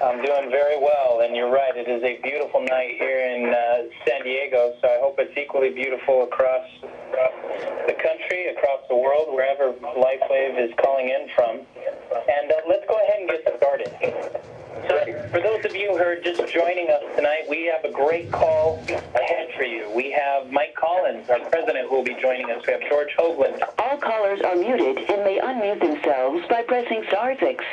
I'm doing very well, and you're right. It is a beautiful night here in San Diego, so I hope it's equally beautiful across the country, across the world, wherever Lifewave is calling in from. And let's go ahead and get started. So for those of you who are just joining us tonight, we have a great call ahead for you. We have Mike Collins, our president, who will be joining us. We have George Hoagland. All callers are muted and may unmute themselves by pressing *6.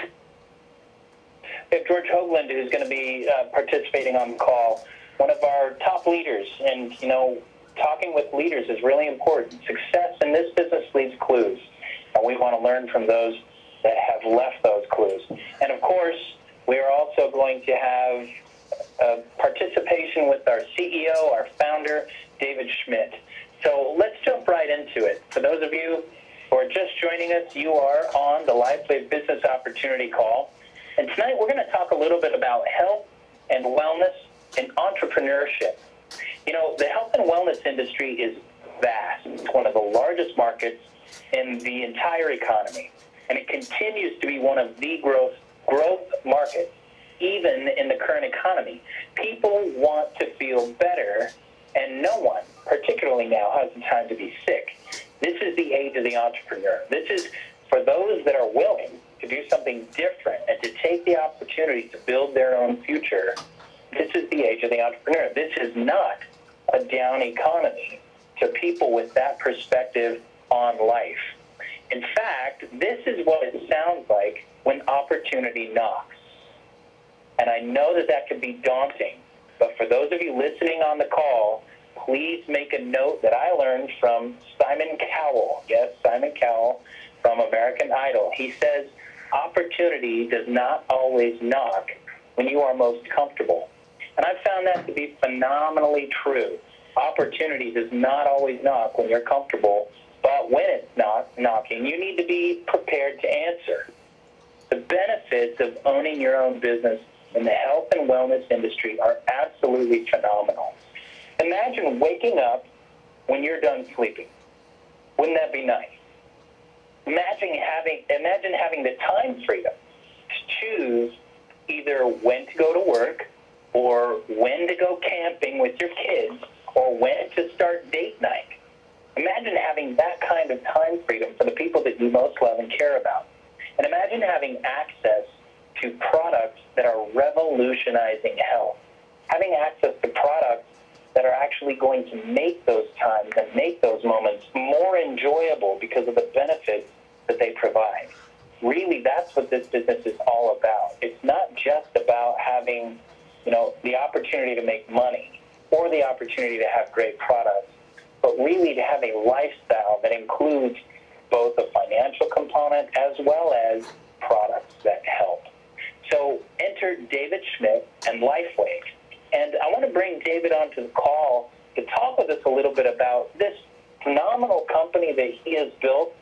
We have George Hoagland, who's going to be participating on the call, one of our top leaders. And, you know, talking with leaders is really important. Success in this business leaves clues, and we want to learn from those that have left those clues. And, of course, we are also going to have participation with our CEO, our founder, David Schmidt. So let's jump right into it. For those of you who are just joining us, you are on the Lifewave Business Opportunity Call. And tonight we're going to talk a little bit about health and wellness and entrepreneurship. You know, the health and wellness industry is vast. It's one of the largest markets in the entire economy. And it continues to be one of the growth markets, even in the current economy. People want to feel better, and no one, particularly now, has the time to be sick. This is the age of the entrepreneur. This is for those that are willing to do something different and to take the opportunity to build their own future. This is the age of the entrepreneur. This is not a down economy to people with that perspective on life. In fact, this is what it sounds like when opportunity knocks. And I know that that can be daunting, but for those of you listening on the call, please make a note that I learned from Simon Cowell. Yes, Simon Cowell from American Idol. He says, opportunity does not always knock when you are most comfortable. And I've found that to be phenomenally true. Opportunity does not always knock when you're comfortable, but when it's not knocking, you need to be prepared to answer. The benefits of owning your own business in the health and wellness industry are absolutely phenomenal. Imagine waking up when you're done sleeping. Wouldn't that be nice? Imagine having the time freedom to choose either when to go to work or when to go camping with your kids or when to start date night. Imagine having that kind of time freedom for the people that you most love and care about. And imagine having access to products that are revolutionizing health. Having access to products that are actually going to make those times and make those moments more enjoyable because of the benefits that they provide. Really, that's what this business is all about. It's not just about having, you know, the opportunity to make money or the opportunity to have great products, but really to have a lifestyle that includes both a financial component as well as products that help. So enter David Schmidt and Lifewave. And I want to bring David onto the call to talk with us a little bit about this phenomenal company that he has built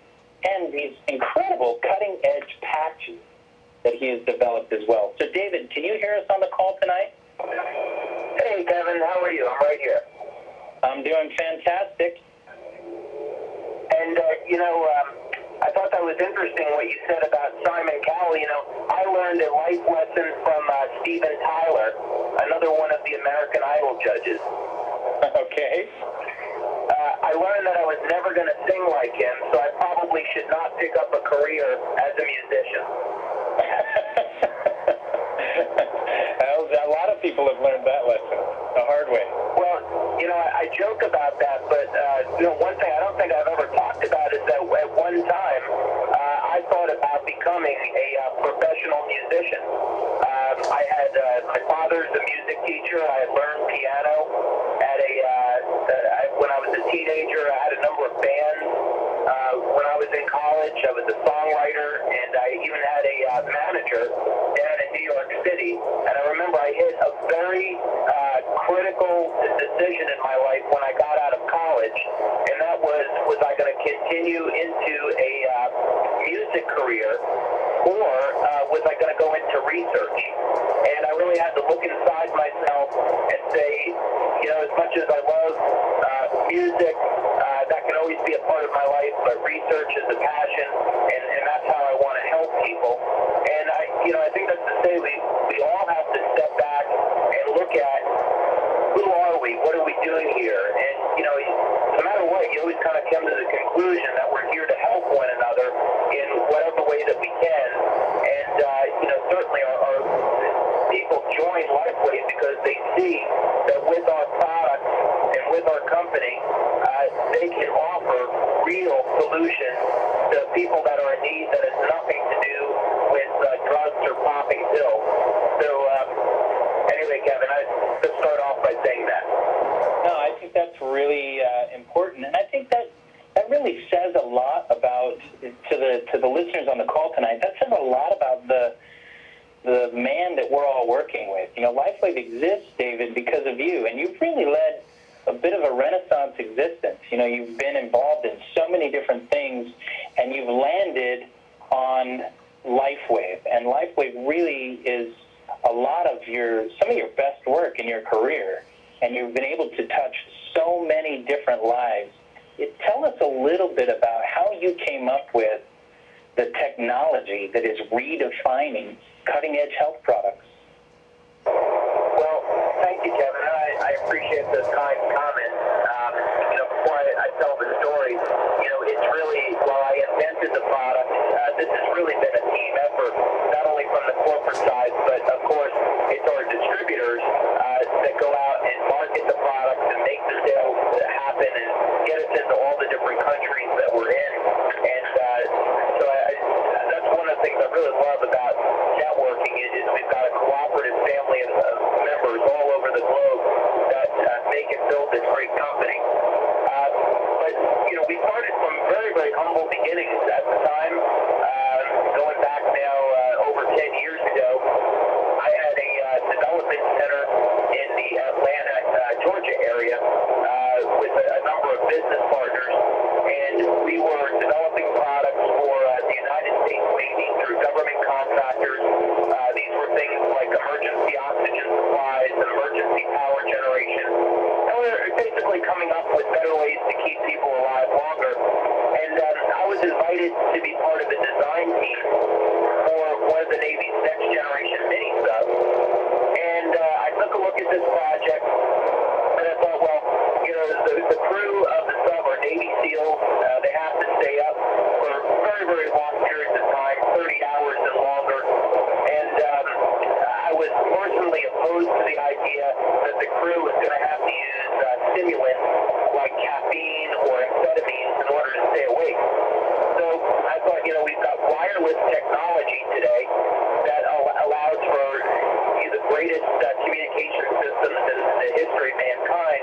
and these incredible cutting-edge patches that he has developed as well. So David, can you hear us on the call tonight? Hey, Kevin, how are you? I'm right here. I'm doing fantastic. And, I thought that was interesting what you said about Simon Cowell. You know, I learned a life lesson from Steven Tyler, another one of the American Idol judges. Okay. I learned that I was never going to sing like him, so I probably should not pick up a career as a musician. A lot of people have learned that lesson the hard way. Well, I joke about that, but, one thing I don't think I've ever talked about is that at one time, I thought about becoming a professional musician. I had, my father's a music teacher. I had learned piano when I was a teenager. I had a number of bands. When I was in college, I was a songwriter, and I even had a manager down in New York City. And I remember I hit a very critical decision in my life when I got out of college, and that was I going to continue into a music career, or was I going to go into research? And I really had to look inside myself and say, as much as I love music, that can always be a part of my life, but research is a passion, and that's how I want to help people. And I think that's the say we all have to step back and look at who are we, what are we doing here, and no matter what, you always kind of come to the conclusion that we're here to help one another in whatever way that we can, and certainly our people join Lifewave because they see that with our products and with our company, they can offer real solutions to people that are in need that has nothing to do with drugs or popping pills. So anyway, Kevin, I just start off by saying that. No, I think that's really important, and I think that really says a lot about, to the listeners on the call tonight, that says a lot about the man that we're all working with. Lifewave exists, David, because of you, and you've really led a bit of a renaissance existence. You've been involved in so many different things, and you've landed on Lifewave, and Lifewave really is some of your best work in your career, and you've been able to touch so many different lives. Tell us a little bit about how you came up with the technology that is redefining cutting-edge health products. Well, thank you, Kevin. I appreciate those kind comments. Before I tell the story, it's really, while I invented the product, this has really been a team effort, not only from the corporate side, but of course, it's our distributors that go out and market the products and make the sales happen and get us into all the different countries that we're in. And so that's one of the things I really love about networking is we've got a cooperative family of members all over the globe that make and build this great company. But we started from very, very humble beginnings at the time. Going back now over 10 years ago, I had a development center in the Atlanta, Georgia area with a number of business partners, and we were developing products for the United States Navy through government contractors. These were things like emergency oxygen supplies and emergency power generation. And we were basically coming up with better ways to keep people alive longer. And I was invited to be part of the design team for one of the Navy's next generation mini subs. And I took a look at this project, and I thought, well, the crew of the sub are Navy SEALs. They have to stay up for very, very long periods of time, 30 hours and longer. And I was personally opposed to the idea that the crew was going to have to use stimulants like caffeine or amphetamines in order to stay awake. So I thought, we've got wireless technology today that allows for the greatest communication systems in the history of mankind.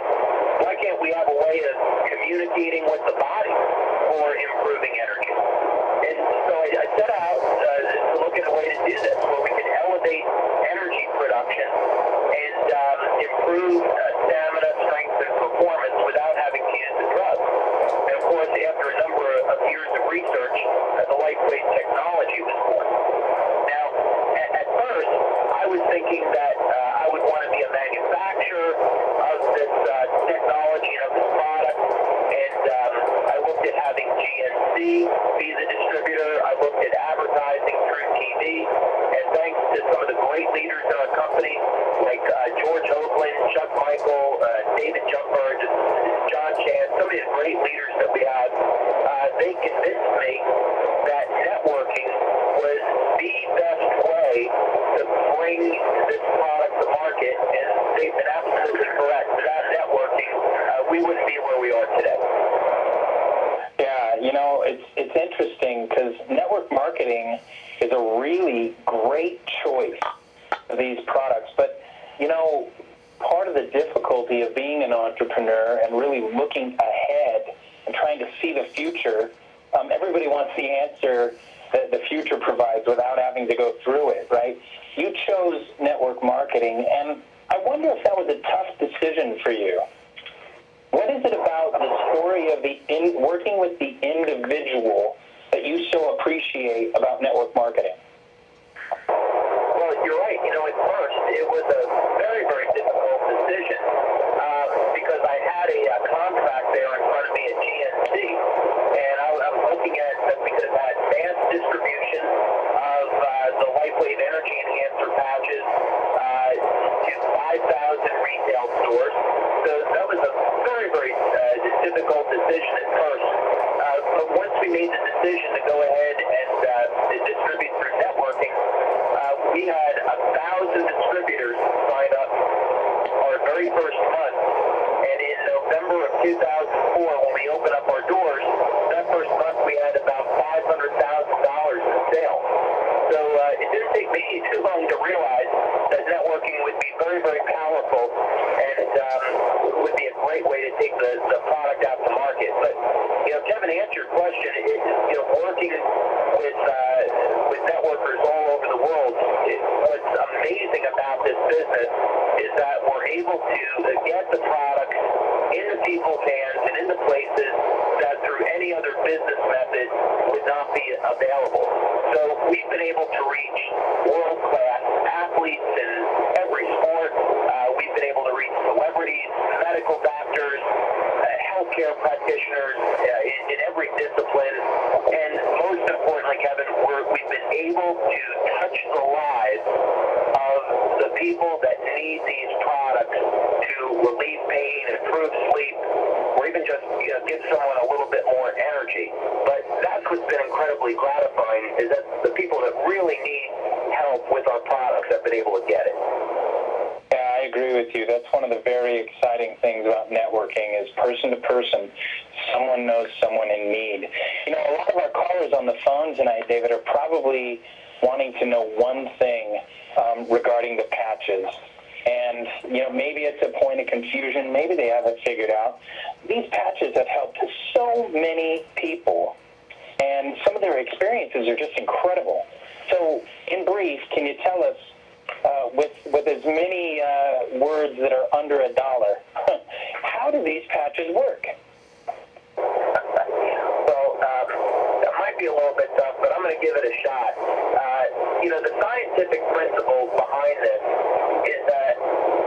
Why can't we have a way of communicating with the body for improving energy? And so I set out to look at a way to do this where we can elevate energy production and improve stamina, strength, and performance without having to use the drug. And of course, after a number of years of research, the Lifewave technology was born. Now, at first, I was thinking that I would want to be a manufacturer of this technology and of this product, and I looked at having GNC be the distributor. I looked at advertising through TV, and thanks to some of the great leaders in our company, like George Oakland, Chuck Michael, David Jumper, John Chan, some of the great leaders that we have, they convinced me that networking was the best way to bring this product to market, and they've been absolutely correct. Without networking, we wouldn't be where we are today. Yeah, it's interesting because network marketing is a really great choice of these products, but part of the difficulty of being an entrepreneur and really looking ahead and trying to see the future, everybody wants the answer that the future provides without having to go through it, right? You chose network marketing, and I wonder if that was a tough decision for you. What is it about the story of working with the individual that you so appreciate about network marketing? Well, you're right. At first, it was a very, very difficult decision because I had a contract there in front of me at GNC, and I was looking at that we could have had advanced distribution of the Lifewave Energy Enhancer 2004, when we opened up our doors, that first month we had about $500,000 in sales. So it didn't take me too long to realize that networking would be very, very powerful and would be a great way to take the product out to market. But, Kevin, to answer your question, working with networkers all over the world, what's amazing about this business is that we're able to get the products into people's hands and into places that through any other business method would not be available. So we've been able to reach world-class athletes in every sport. We've been able to reach celebrities, medical doctors, healthcare practitioners in every discipline. And most importantly, Kevin, we've been able to touch the lives of the people that need these products to relieve pain, improve sleep, or even just give someone a little bit more energy. But that's what's been incredibly gratifying, is that the people that really need help with our products have been able to get it. Yeah, I agree with you. That's one of the very exciting things about networking is person to person. Someone knows someone in need. A lot of our callers on the phone tonight, David, are probably wanting to know one thing regarding the patches. And, maybe it's a point of confusion. Maybe they haven't figured out. These patches have helped so many people, and some of their experiences are just incredible. So, in brief, can you tell us, with as many words that are under $1, how do these patches work? Well, that might be a little bit tough, but I'm going to give it a shot. The scientific principle behind this is that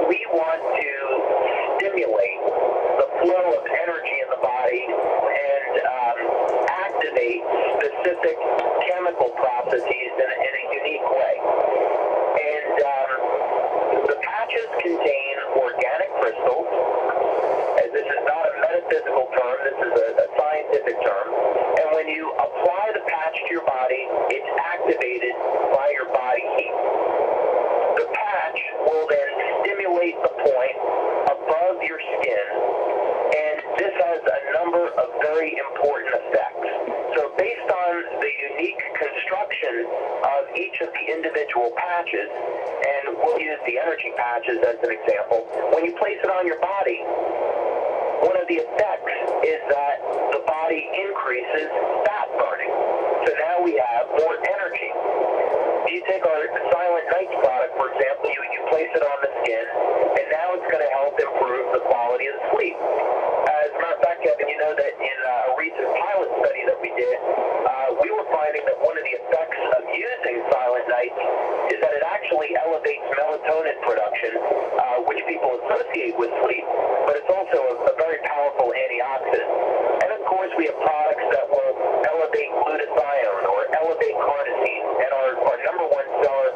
we want to stimulate the flow of energy in the body and activate specific chemical processes in a unique way. And the patches contain organic crystals. As this is not a metaphysical term, this is a scientific term. And when you apply the patch to your body, it's activated by your body heat. The patch will then stimulate the point above your skin, and this has a number of very important effects. So based on the unique construction of each of the individual patches, and we'll use the energy patches as an example, when you place it on your body, one of the effects is that the body increases fat burning. So now we have more energy. You take our Silent Nights product, for example, you place it on the skin, and now it's going to help improve the quality of the sleep. As a matter of fact, Kevin, you know that in a recent pilot study that we did, we were finding that one of the effects of using Silent Nights is that it actually elevates melatonin production, which people associate with sleep, but it's also a very powerful antioxidant. And of course, we have products that will elevate glutathione or elevate carnosine, and our number one seller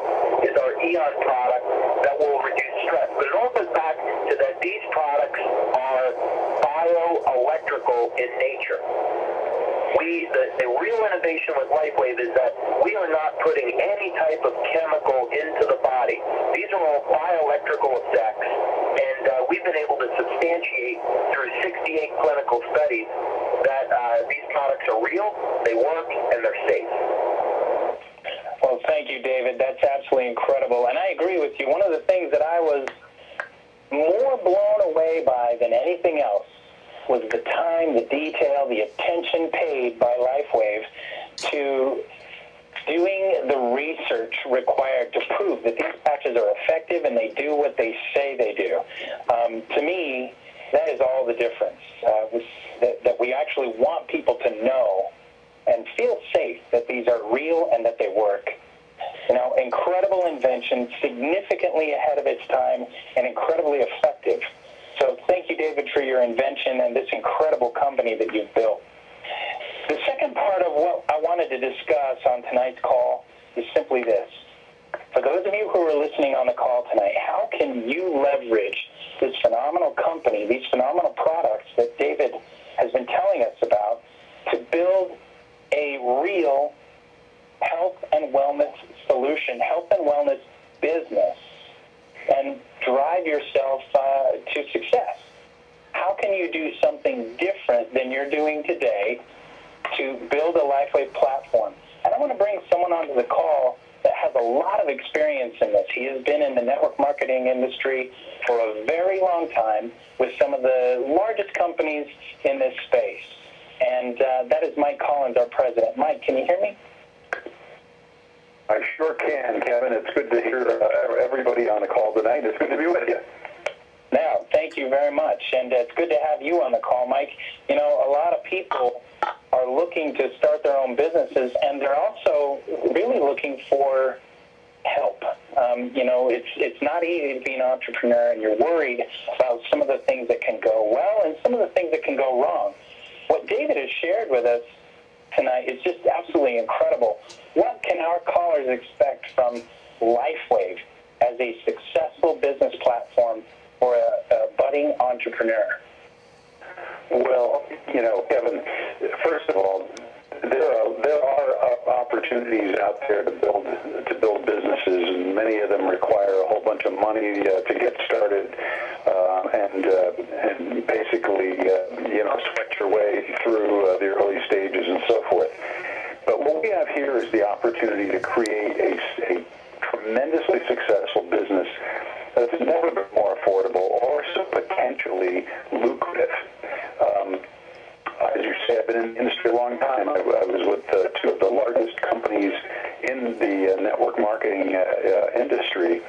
is our Eon product that will reduce stress. But it all goes back to that these products are bioelectrical in nature. The real innovation with Lifewave is that we are not putting any type of chemical into the body. These are all bioelectrical effects, and we've been able to substantiate through 68 clinical studies that these products are real, they work, and they're safe. Well, thank you, David. That's absolutely incredible. And I agree with you. One of the things that I was more blown away by than anything else was the time, the detail, the attention paid by Lifewave to doing the research required to prove that these patches are effective and they do what they say they do. To me, that is all the difference, that we actually want people to know and feel safe that these are real and that they work. Incredible invention, significantly ahead of its time, and incredibly effective. So thank you, David, for your invention and this incredible company that you've built. The second part of what I wanted to discuss on tonight's call is simply this. For those of you who are listening on the call tonight, how can you leverage this phenomenal company, these phenomenal products that David has been telling us about, to build a real health and wellness solution, health and wellness business, and drive yourself to success? how can you do something different than you're doing today to build a Lifewave platform? And I want to bring someone onto the call that has a lot of experience in this. He has been in the network marketing industry for a very long time with some of the largest companies in this space. And that is Mike Collins, our president. Mike, can you hear me? I sure can, Kevin. It's good to hear everybody on the call tonight. It's good to be with you. Now, thank you very much. And it's good to have you on the call, Mike. You know, a lot of people are looking to start their own businesses, and they're also really looking for help. You know, it's not easy to be an entrepreneur, and you're worried about some of the things that can go well and some of the things that can go wrong. What David has shared with us tonight is just absolutely incredible. What can our callers expect from Lifewave as a successful business platform for a budding entrepreneur? Well, you know, Kevin, first of all, there are opportunities out there to build businesses, and many of them require a whole bunch of money to get started, and basically, you know, sweat your way through the early stages and so forth. But what we have here is the opportunity to create a tremendously successful business that's never been more affordable or so potentially lucrative. As you say, I've been in the industry a long time. I was with two of the largest companies in the network marketing industry,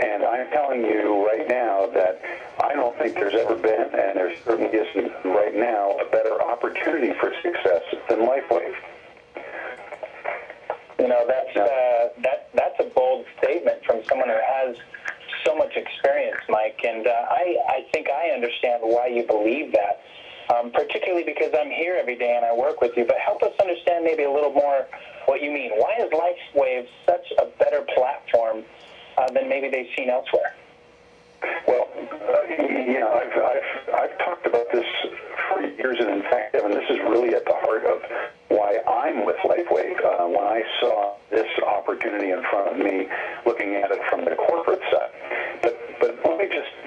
and I'm telling you right now that I don't think there's ever been, and there certainly isn't right now, a better opportunity for success than Lifewave. You know, that's a bold statement from someone who has so much experience, Mike, and I think I understand why you believe that, particularly because I'm here every day and I work with you. But help us understand maybe a little more what you mean. Why is Lifewave such a better platform than maybe they've seen elsewhere? Well, you know, I've talked about this for years, and in fact, Evan, this is really at the heart of why I'm with Lifewave. When I saw this opportunity in front of me, looking at it from the corporate side. But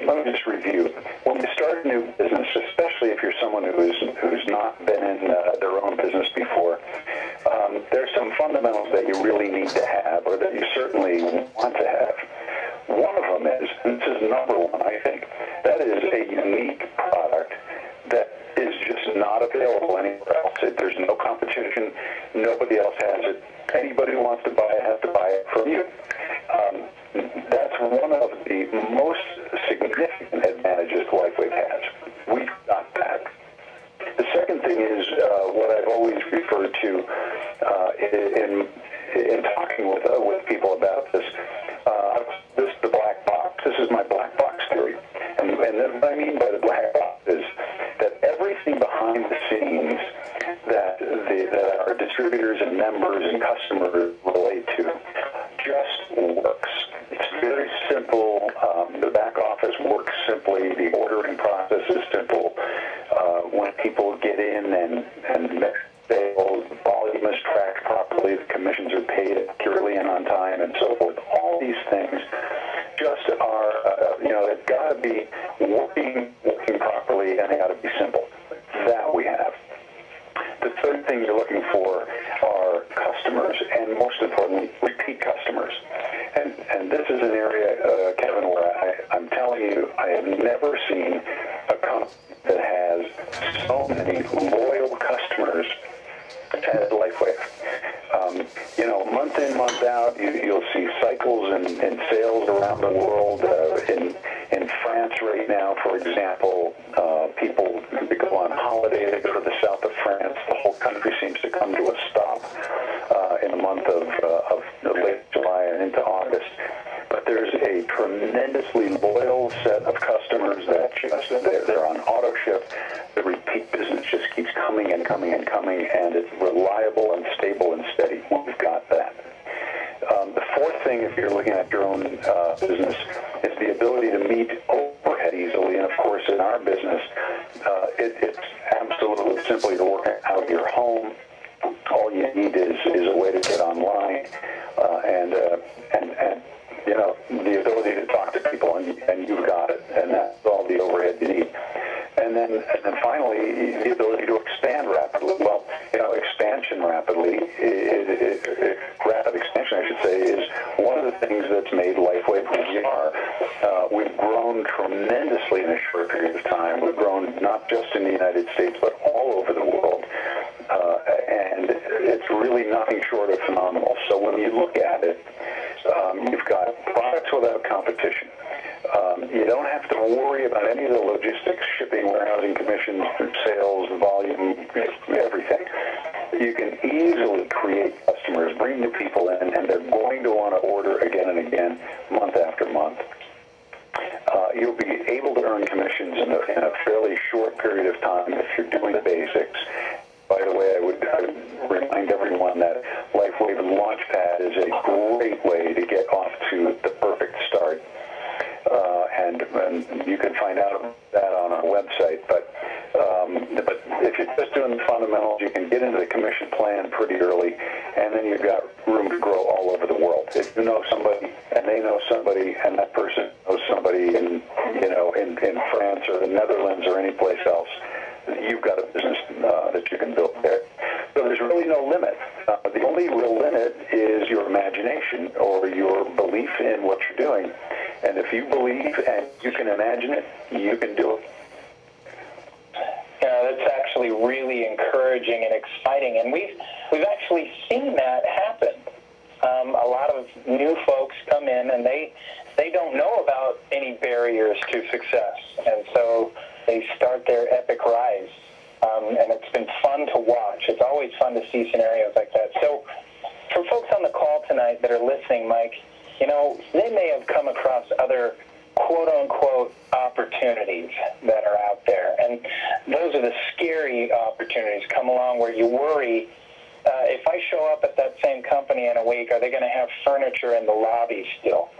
let me just review. When you start a new business, especially if you're someone who's not been in their own business before, there's some fundamentals that you really need to have, or that you certainly want to have. One of them is, and this is number one, I think, that is a unique product that is just not available anywhere else. There's no competition. Nobody else has it. Anybody who wants to buy it has to buy it from you. That's one of the most significant advantages Lifewave has. We've got that. The second thing is what I've always referred to in talking with people about this. This is the black box. This is my black box theory. And what I mean by the black box is that everything behind the scenes that our distributors and members and customers relate to just works. It's very simple. The back office works simply. The ordering process is simple. When people get in and make sales, the volume is tracked properly, the commissions are paid accurately and on time, and so forth. All these things just are, you know, they've got to be working properly, and they got to be simple. That we have. The third thing you're looking for are customers, and most importantly, repeat customers. And this is an area, Kevin, where I'm telling you, I have never seen a company that has so many loyal customers as Lifewave. You know, month in, month out, you'll see cycles in sales around the world. In France right now, for example, people go on holiday, they go to the south of France. The whole country seems to come to a stop in the month of late July and into August. But there's a tremendously loyal set of customers that just, they're on auto ship. The repeat business just keeps coming and coming and coming, and it's reliable and stable and steady. We've got that. The fourth thing, if you're looking at your own business, is the ability to meet overhead easily. And of course, in our business, it's absolutely simply to work out your home. All you need is a way to get online, and you know, the ability to talk to people, and you've got it, and that's all the overhead you need. And then finally, the ability to expand rapidly. Well, expansion rapidly, rapid expansion, I should say, is one of the things that's made Lifewave who we are. We've grown tremendously in a short period of time. We've grown not just in the United States, but all over the world. And it's really nothing short of phenomenal. So when you look at it, you've got products without competition. You don't have to worry about any of the logistics, shipping, warehousing, commissions, sales, volume, everything. You can easily create customers, bring new people in, and they're going to want to order again and again, month after month. You'll be able to earn commissions in a fairly short period of time if you're doing the basics. By the way, I would remind everyone that Lifewave Launchpad is a great way to get off to the perfect start. And you can find out about that on our website. But if you're just doing the fundamentals, you can get into the commission plan pretty early, and then you've got room to grow all over the world. If you know somebody, and they know somebody, and that person knows somebody in France or the Netherlands or any place else, you've got a business that you can build there. So there's really no limit. The only real limit is your imagination or your belief in what you're doing. And if you believe and you can imagine it, you can do it. Yeah, that's actually really encouraging and exciting, and we've actually seen that happen. A lot of new folks come in, and they don't know about any barriers to success, and so they start their epic rise. And it's been fun to watch. It's always fun to see scenarios like that. So for folks on the call tonight that are listening, Mike, they may have come across other quote-unquote opportunities that are out there. And those are the scary opportunities come along where you worry, if I show up at that same company in a week, are they going to have furniture in the lobby still?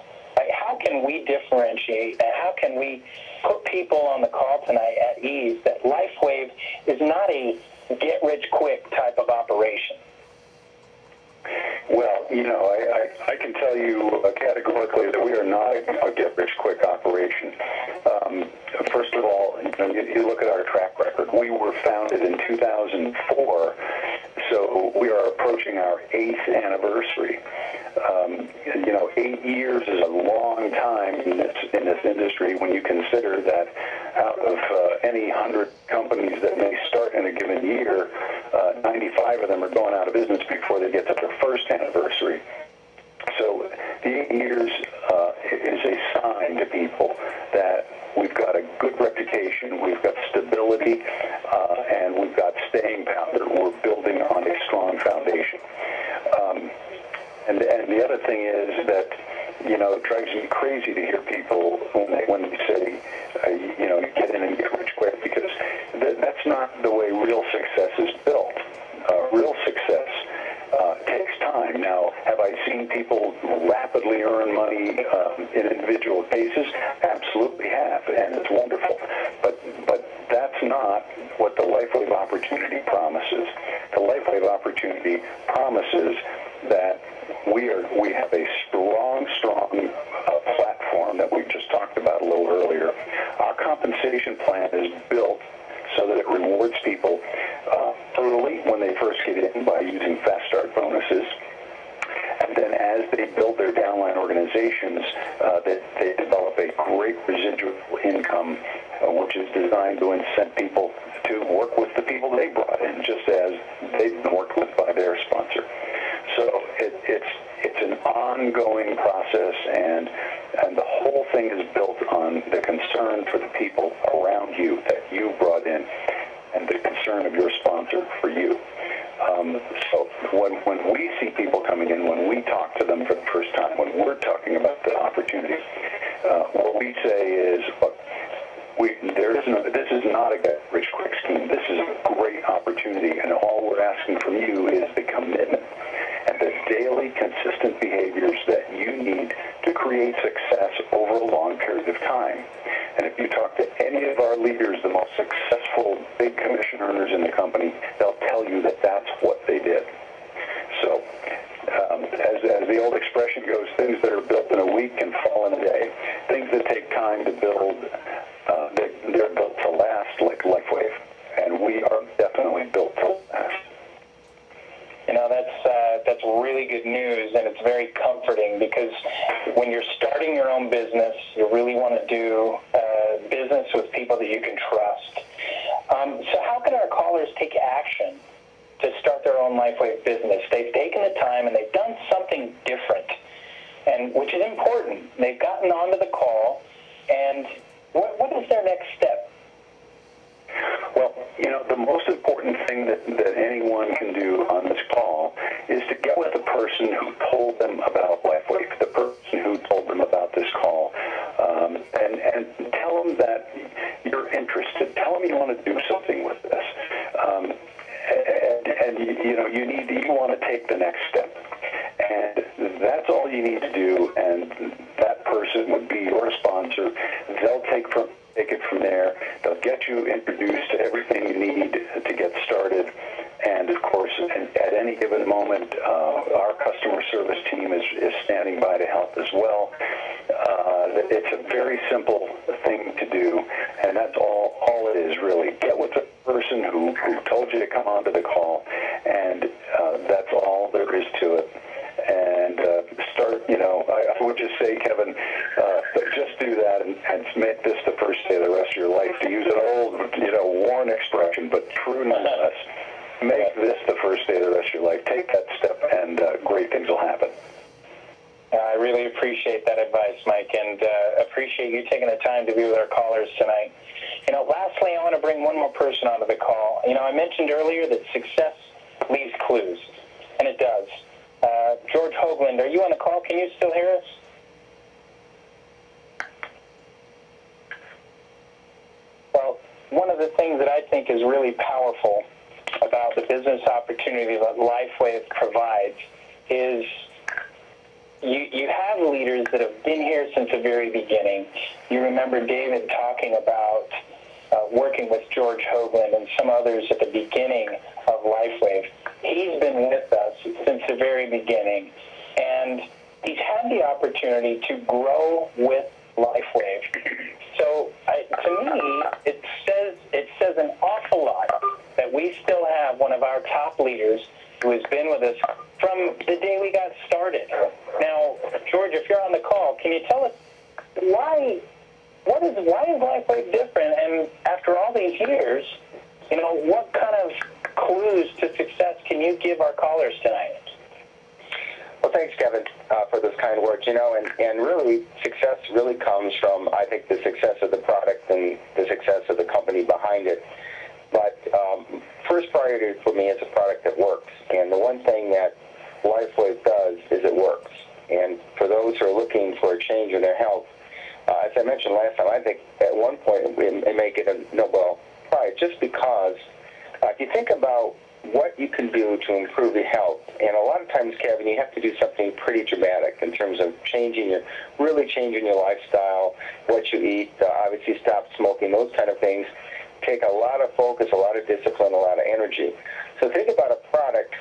How can we differentiate, and how can we put people on the call tonight at ease that Lifewave is not a get-rich-quick type of operation? Well, I can tell you categorically that we are not a get-rich-quick operation. First of all, you look at our track record. We were founded in 2004, so we are approaching our 8th anniversary. 8 years is a long time in this industry when you consider that out of any 100 companies that may start in a given year, 95 of them are going out of business before they get to their first anniversary. So the 8 years is a sign to people that we've got a good reputation, we've got stability, and we've got staying power. We're building on a strong foundation. And the other thing is that, it drives me crazy to hear people when they say, you get in and get rich quick, because that's not the way real success is built. Real success takes time. Now, have I seen people rapidly earn money in individual cases? Absolutely have, and it's wonderful. But that's not what the Lifewave opportunity promises. The Lifewave opportunity promises that we have a strong platform that we just talked about a little earlier. Our compensation plan is built so that it rewards people early when they first get in by using fast start bonuses. And then as they build their downline organizations, they develop a great residual income, which is designed to incent people to work with the people they brought in, just as they've been worked with by their sponsor. So it's an ongoing process, and the whole thing is built on the concern for the people around you that you brought in, and the concern of your sponsor for you. So when we see people coming in, when we talk to them for the first time, when we're talking about the opportunities, what we say is, look, this is not a get-rich-quick scheme. This is a great opportunity, and all we're asking from you is the commitment and the daily, consistent behaviors that you need to create success over a long period of time. And if you talk to any of our leaders, the most successful big commission earners in the company, they'll tell you that that's what they did. So, as the old expression goes, things that are built in a week can fall in a day. Things that take time to build, they're built to last, like Lifewave. when you're starting your own business, you really want to do business with people that you can trust. So how can our callers take action to start their own Lifewave business? They've taken the time and they've done something different, and which is important. They've gotten onto the call, and what is their next step? Well, the most important thing that anyone can do on this call is to get with the person who told them about Lifewave, the person who told them about this call, and tell them that you're interested. Tell them you want to do something with this, and you want to take the next step, and that's all you need to do. And that person would be your sponsor. They'll take it from there. They'll get you introduced to everything you need to get started. And, of course, at any given moment, our customer service team is standing by to help as well. It's a very simple thing to do, and that's all it is, really. Get with the person who told you to come onto the call, and that's all there is to it. And start, I would just say, Kevin, just do that and make this the first day of the rest of your life. To use an old, worn expression, but true nonetheless. Make this the first day of the rest of your life. Take that step, and great things will happen. I really appreciate that advice, Mike, and appreciate you taking the time to be with our callers tonight. Lastly, I want to bring one more person onto the call. I mentioned earlier that success leaves clues, and it does. George Hoagland, are you on the call? Can you still hear us? Well, one of the things that I think is really powerful about the business opportunity that Lifewave provides is you have leaders that have been here since the very beginning. You remember David talking about working with George Hoagland and some others at the beginning of Lifewave. He's been with us since the very beginning, and he's had the opportunity to grow with Lifewave. So to me, it says an awful lot that we still have one of our top leaders who has been with us from the day we got started. Now, George, if you're on the call, can you tell us why is Lifewave different? And after all these years, what kind of clues to success can you give our callers tonight? Well, thanks, Kevin, for those kind words. And really, success really comes from, I think, the success of the product and the success of the company behind it. But first priority for me is a product that works. And the one thing that Lifewave does is it works. And for those who are looking for a change in their health, as I mentioned last time, I think at one point it may get a Nobel Prize just because if you think about what you can do to improve your health, and a lot of times, Kevin, you have to do something pretty dramatic in terms of really changing your lifestyle, what you eat, obviously stop smoking, those kind of things take a lot of focus, a lot of discipline, a lot of energy. So think about a product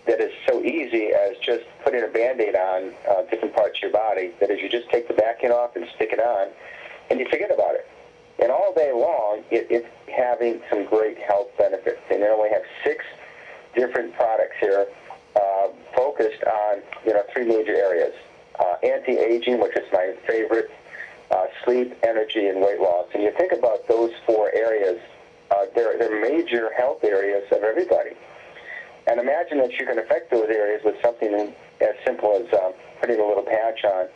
that is so easy as just putting a Band-Aid on different parts of your body, that is you just take the backing off and stick it on, and you forget about it. And all day long, it's having some great health benefits. And then we have 6 different products here focused on, 3 major areas. Anti-aging, which is my favorite, sleep, energy, and weight loss. And you think about those 4 areas, they're major health areas of everybody. And imagine that you can affect those areas with something as simple as putting a little patch on.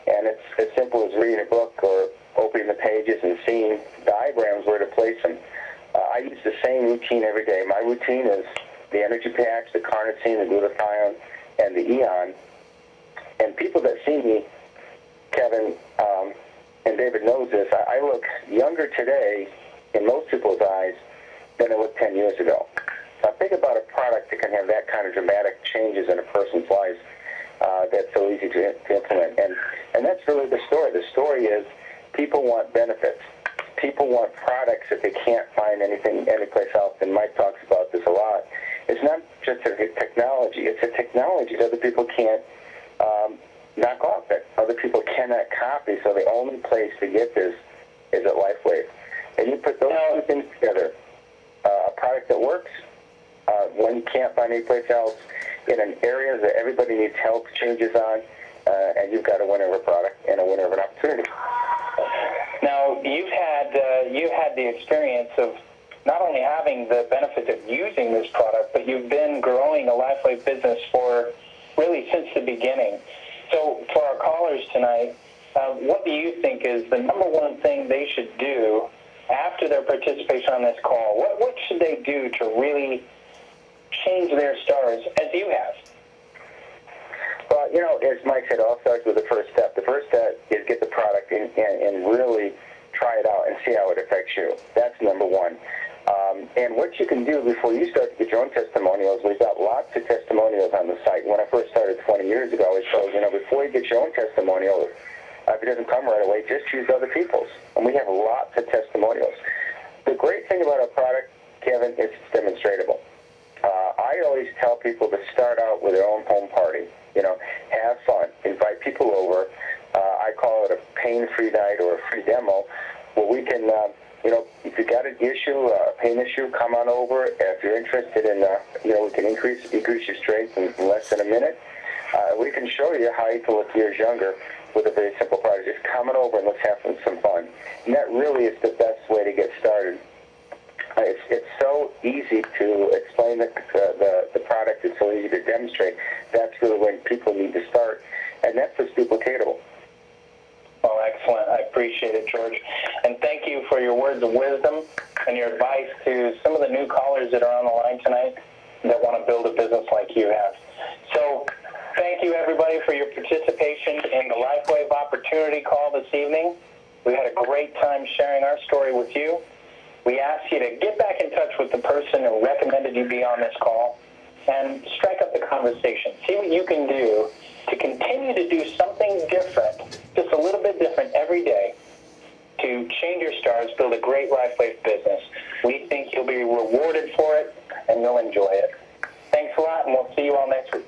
And it's as simple as reading a book or opening the pages and seeing diagrams where to place them. I use the same routine every day. My routine is the energy patch, the carnosine, the glutathione, and the Eon. And people that see me, Kevin, and David knows this, I look younger today in most people's eyes than I looked 10 years ago. Now think about a product that can have that kind of dramatic changes in a person's life that's so easy to implement. And that's really the story. The story is people want benefits. People want products that they can't find anyplace else. And Mike talks about this a lot. It's not just a technology. It's a technology that other people can't knock off, that other people cannot copy. So the only place to get this is at Lifewave. And you put those 2 things together, a product that works, one you can't find anyplace else, in an area that everybody needs health changes on, and you've got a winner of a product and a winner of an opportunity. Now, you had the experience of not only having the benefit of using this product, but you've been growing a Lifewave business for really since the beginning. So for our callers tonight, what do you think is the number one thing they should do after their participation on this call? What should they do to really change their stars as you have? Well, you know, as Mike said, it all starts with the first step. The first step is get the product and really try it out and see how it affects you. That's number one. And what you can do before you start to get your own testimonials, we've got lots of testimonials on the site. When I first started 20 years ago, I told, you know, before you get your own testimonial, if it doesn't come right away, just use other people's. And we have lots of testimonials. The great thing about our product, Kevin, is it's demonstratable. I always tell people to start out with their own home party. You know, have fun. Invite people over. I call it a pain-free night or a free demo where we can, you know, if you got an issue, a pain issue, come on over. If you're interested in, you know, we can increase your strength in less than a minute. We can show you how you can look years younger with a very simple product. Just come on over and let's have some fun. And that really is the best way to get started. It's so easy to explain the product. It's so easy to demonstrate. That's really when people need to start, and that's just duplicatable. Oh, excellent. I appreciate it, George. And thank you for your words of wisdom and your advice to some of the new callers that are on the line tonight that want to build a business like you have. So thank you, everybody, for your participation in the Lifewave Opportunity Call this evening. We had a great time sharing our story with you. We ask you to get back in touch with the person who recommended you be on this call and strike up the conversation. See what you can do to continue to do something different, just a little bit different every day, to change your stars, build a great Lifewave business. We think you'll be rewarded for it, and you'll enjoy it. Thanks a lot, and we'll see you all next week.